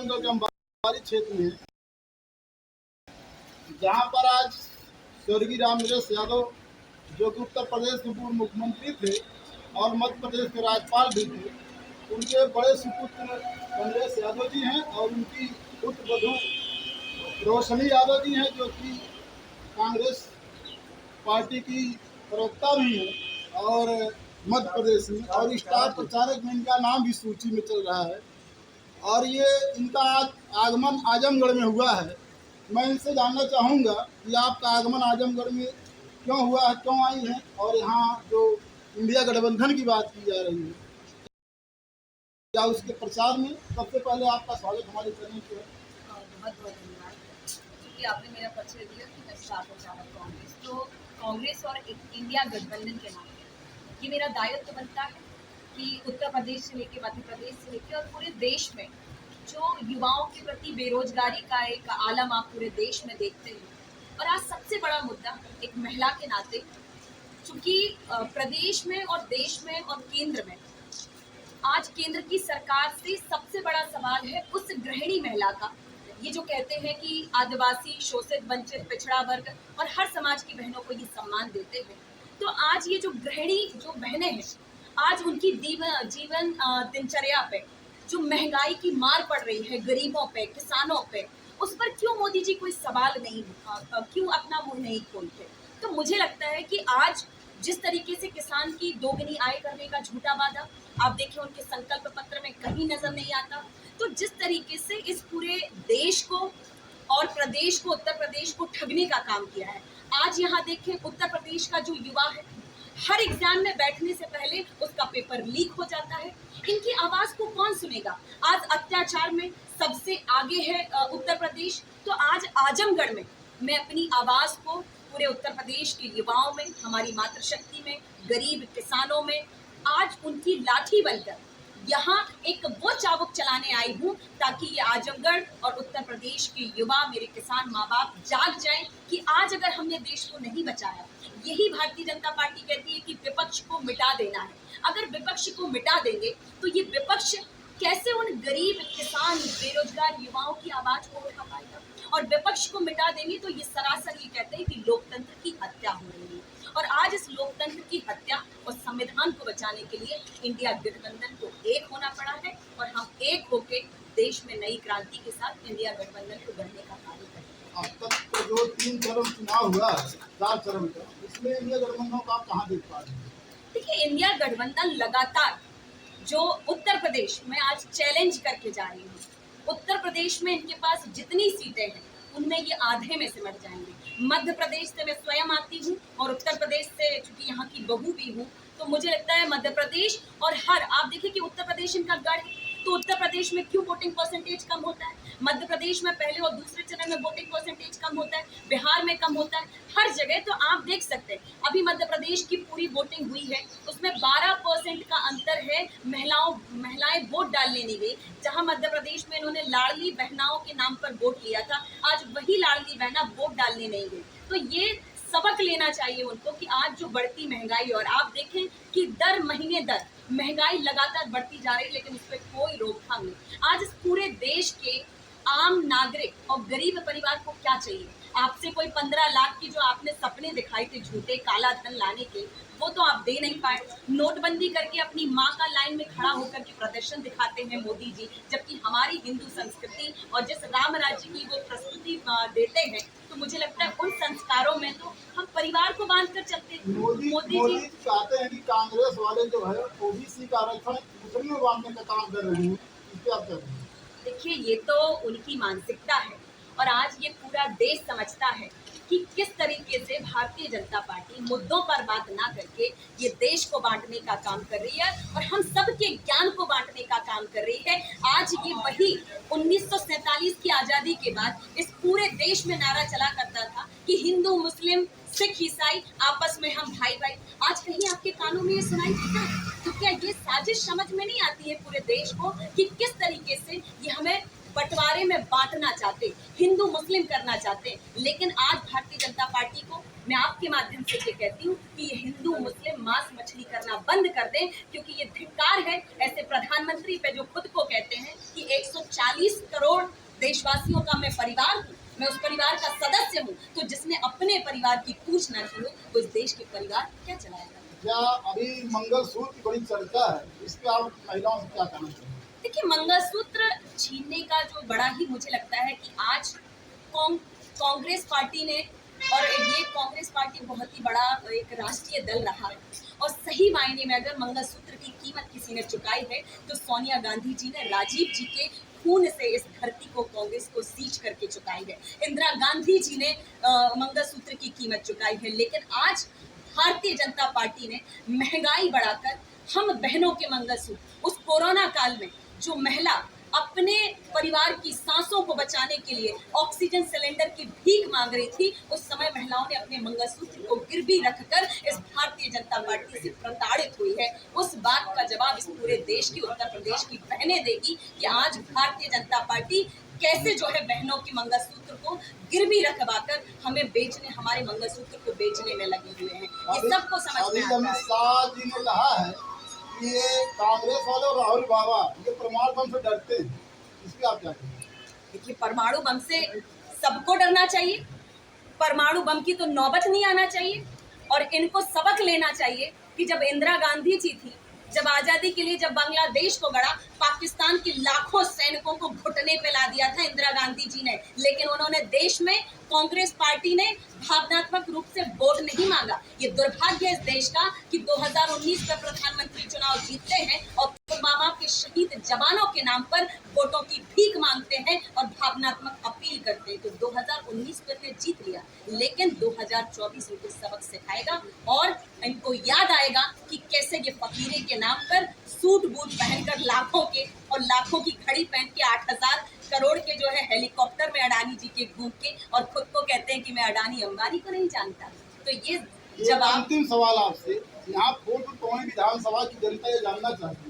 आजमगढ़ के अम्बारी क्षेत्र में, जहां पर आज स्वर्गीय रामनिवास यादव, जो कि उत्तर प्रदेश के पूर्व मुख्यमंत्री थे और मध्य प्रदेश के राज्यपाल भी थे, उनके बड़े सुपुत्र रामनिवास यादव जी हैं और उनकी पुत्र वधू रोशनी यादव जी हैं, जो कि कांग्रेस पार्टी की प्रवक्ता भी हैं और मध्य प्रदेश में और स्टार प्रचारक में इनका नाम भी सूची में चल रहा है। और ये इनका आज आगमन आजमगढ़ में हुआ है। मैं इनसे जानना चाहूँगा कि आपका आगमन आजमगढ़ में क्यों हुआ है, क्यों आई हैं, और यहाँ जो इंडिया गठबंधन की बात की जा रही है, क्या उसके प्रचार में सबसे पहले आपका स्वागत हमारे चैनल पे है। बहुत बहुत धन्यवाद क्योंकि आपने मेरा परिचय दिया कि मैं स्टार प्रचारक कांग्रेस, तो कांग्रेस और इंडिया गठबंधन के नाम ये मेरा दायित्व बनता है कि उत्तर प्रदेश से लेकर मध्य प्रदेश से लेकर और पूरे देश में जो युवाओं के प्रति बेरोजगारी का एक आलम आप पूरे देश में देखते हैं। और आज सबसे बड़ा मुद्दा एक महिला के नाते, चूंकि प्रदेश में और देश में और केंद्र में आज केंद्र की सरकार से सबसे बड़ा सवाल है उस गृहिणी महिला का। ये जो कहते हैं कि आदिवासी, शोषित, वंचित, पिछड़ा वर्ग और हर समाज की बहनों को ये सम्मान देते हैं, तो आज ये जो गृहिणी जो बहनें हैं, आज उनकी जीवन दिनचर्या पे जो महंगाई की मार पड़ रही है, गरीबों पे, किसानों पे, उस पर क्यों मोदी जी कोई सवाल नहीं, क्यों अपना मुंह नहीं खोलते। तो मुझे लगता है कि आज जिस तरीके से किसान की दोगुनी आय करने का झूठा वादा आप देखिए उनके संकल्प पत्र में कहीं नजर नहीं आता, तो जिस तरीके से इस पूरे देश को और प्रदेश को, उत्तर प्रदेश को ठगने का काम किया है। आज यहाँ देखें उत्तर प्रदेश का जो युवा है, हर एग्जाम में बैठने से पहले उसका पेपर लीक हो जाता है। इनकी आवाज को कौन सुनेगा। आज अत्याचार में सबसे आगे है उत्तर प्रदेश, तो आज आजमगढ़ में मैं अपनी आवाज को पूरे उत्तर प्रदेश के युवाओं में, हमारी मातृशक्ति में, गरीब किसानों में, आज उनकी लाठी बनकर यहाँ एक वो चाबुक चलाने आई हूँ ताकि ये आजमगढ़ और उत्तर प्रदेश के युवा, मेरे किसान माँ बाप जाग जाएं कि आज अगर हमने देश को नहीं बचाया, यही भारतीय जनता पार्टी कहती है कि विपक्ष को मिटा देना है। अगर विपक्ष को मिटा देंगे तो ये विपक्ष कैसे उन गरीब, किसान, बेरोजगार युवाओं की आवाज को उठा पाएगा। और विपक्ष को मिटा देंगे तो ये सरासर ये कहते हैं कि लोकतंत्र की हत्या हो रही है। और आज इस लोकतंत्र की हत्या और संविधान को बचाने के लिए इंडिया गठबंधन को एक होना पड़ा है और हम एक होके देश में नई क्रांति के साथ इंडिया गठबंधन को गढ़ने का कार्य करेंगे। अब तक तो जो 3 चरण चुनाव हुआ है, 4 चरण का, इसमें इंडिया गठबंधन को आप कहाँ देख पा रहे हैं? देखिए, इंडिया गठबंधन लगातार जो उत्तर प्रदेश में आज चैलेंज करके जा रही है, उत्तर प्रदेश में इनके पास जितनी सीटें हैं उनमें ये आधे में सिमट जाएंगे। मध्य प्रदेश से मैं स्वयं आती हूँ और उत्तर प्रदेश से चूंकि यहाँ की बहू भी हूँ, तो मुझे लगता है मध्य प्रदेश और आप देखिए कि उत्तर प्रदेश इनका गढ़ है, तो उत्तर प्रदेश में क्यों वोटिंग परसेंटेज कम होता है। मध्य प्रदेश में पहले और दूसरे चरण में वोटिंग परसेंटेज कम होता है, बिहार में कम होता है, हर जगह। तो आप देख सकते हैं अभी मध्य प्रदेश की पूरी वोटिंग हुई है, उसमें 12% का अंतर है। महिलाएं वोट डालने नहीं गई। जहां मध्य प्रदेश में इन्होंने लाडली बहनाओं के नाम पर वोट लिया था, आज वही लाडली बहना वोट डालने नहीं गई। तो ये सबक लेना चाहिए उनको कि आज जो बढ़ती महंगाई, और आप देखें कि दर महीने महंगाई लगातार बढ़ती जा रही है, लेकिन उस पर कोई रोकथाम नहीं। आज इस पूरे देश के आम नागरिक और गरीब परिवार को क्या चाहिए। आपसे कोई 15 लाख की जो आपने सपने दिखाए थे झूठे, काला धन लाने के, वो तो आप दे नहीं पाए। नोटबंदी करके अपनी माँ का लाइन में खड़ा होकर के प्रदर्शन दिखाते हैं मोदी जी, जबकि हमारी हिंदू संस्कृति और जिस राम राज्य की वो प्रस्तुति देते हैं, तो मुझे लगता है उन संस्कारों में तो हम परिवार को बांध कर चलते हैं। मोदी जी चाहते हैं कि कांग्रेस वाले जो है ओबीसी का आरक्षण मुस्लिम में बांटने का काम कर रहे हैं, इस पे आप क्या कहेंगे? देखिए, ये तो उनकी मानसिकता है और आज ये पूरा देश समझता है कि किस तरीके से भारतीय जनता पार्टी मुद्दों पर बात ना करके ये देश को बांटने का काम कर रही है और हम सबके ज्ञान को बांटने का काम कर रही है। आज ये वही 1947 की आजादी के बाद इस पूरे देश में नारा चला करता था कि हिंदू, मुस्लिम, सिख, ईसाई आपस में हम भाई भाई। आज कहीं आपके कानों में ये सुनाई देता है? तो क्या ये साजिश समझ में नहीं आती है पूरे देश को कि किस तरीके से ये हमें बंटवारे में बांटना चाहते, हिंदू मुस्लिम करना चाहते। लेकिन आज भारतीय जनता पार्टी को मैं आपके माध्यम से ये कहती हूँ कि ये हिंदू मुस्लिम मांस मछली करना बंद कर दें, क्योंकि ये धिक्कार है ऐसे प्रधानमंत्री पे जो खुद को कहते हैं कि 140 करोड़ देशवासियों का मैं परिवार हूँ, मैं उस परिवार का सदस्य हूँ। तो जिसने अपने परिवार की पूछ ना की हो वो इस देश के परिवार क्या चलाएगा? क्या अभी मंगलसूत्र की बड़ी चर्चा है, इस पे आप महिलाओं से क्या कहना चाहिए? देखिए, मंगलसूत्र छीनने का जो बड़ा ही मुझे लगता है कि आज कांग्रेस पार्टी ने, और ये कांग्रेस पार्टी बहुत ही बड़ा एक राष्ट्रीय दल रहा है, और सही मायने में अगर मंगलसूत्र की कीमत किसी ने चुकाई है तो सोनिया गांधी जी ने राजीव जी के खून से इस धरती को, कांग्रेस को सींच करके चुकाई है। इंदिरा गांधी जी ने मंगलसूत्र की कीमत चुकाई है। लेकिन आज भारतीय जनता पार्टी ने महंगाई बढ़ाकर हम बहनों के मंगलसूत्र, उस कोरोना काल में जो महिला अपने परिवार की सांसों को बचाने के लिए ऑक्सीजन सिलेंडर की भीख मांग रही थी, उस समय महिलाओं ने अपने मंगलसूत्र को गिरवी रखकर इस भारतीय जनता पार्टी से प्रताड़ित हुई है। उस बात का जवाब इस पूरे देश की, उत्तर प्रदेश की बहनें देगी कि आज भारतीय जनता पार्टी कैसे जो है बहनों के मंगलसूत्र को गिरवी रखवाकर हमें बेचने, हमारे मंगलसूत्र को बेचने में लगे हुए हैं। ये सबको समझ में आता अमित है। शाह जी ने कहा है कि ये कांग्रेस वाले और राहुल बाबा ये परमाणु बम से डरते हैं, इस पे आप क्या कहेंगे? देखिए, परमाणु बम से सबको डरना चाहिए, परमाणु बम की तो नौबत नहीं आना चाहिए। और इनको सबक लेना चाहिए कि जब इंदिरा गांधी जी थी, जब आजादी के लिए जब बांग्लादेश को गढ़ा, पाकिस्तान के लाखों सैनिकों को घुटने पे ला दिया था इंदिरा गांधी जी ने। लेकिन उन्होंने देश में, कांग्रेस पार्टी ने भावनात्मक रूप से वोट नहीं मांगा। ये दुर्भाग्य है इस देश का कि 2019 में प्रधानमंत्री चुनाव जीतते हैं और पुलवामा के शहीद जवानों के नाम पर वोटों की भीख मांगते हैं और भावनात्मक अपील करते हैं। तो 2019 को इन्हें जीत लिया, लेकिन 2024 इनको सबक सिखाएगा और इनको याद आएगा कि कैसे ये फकीरे के नाम पर सूट बूट पहनकर लाखों के और लाखों की घड़ी पहन के 8,000 करोड़ के जो है हेलीकॉप्टर में अडानी जी के घूम के, और खुद को कहते हैं कि मैं अडानी अंबानी को नहीं जानता। तो ये एक जवाब अंतिम सवाल आपसे, यहाँ फूलपुर पौनी विधानसभा की जनता ये जानना चाहती है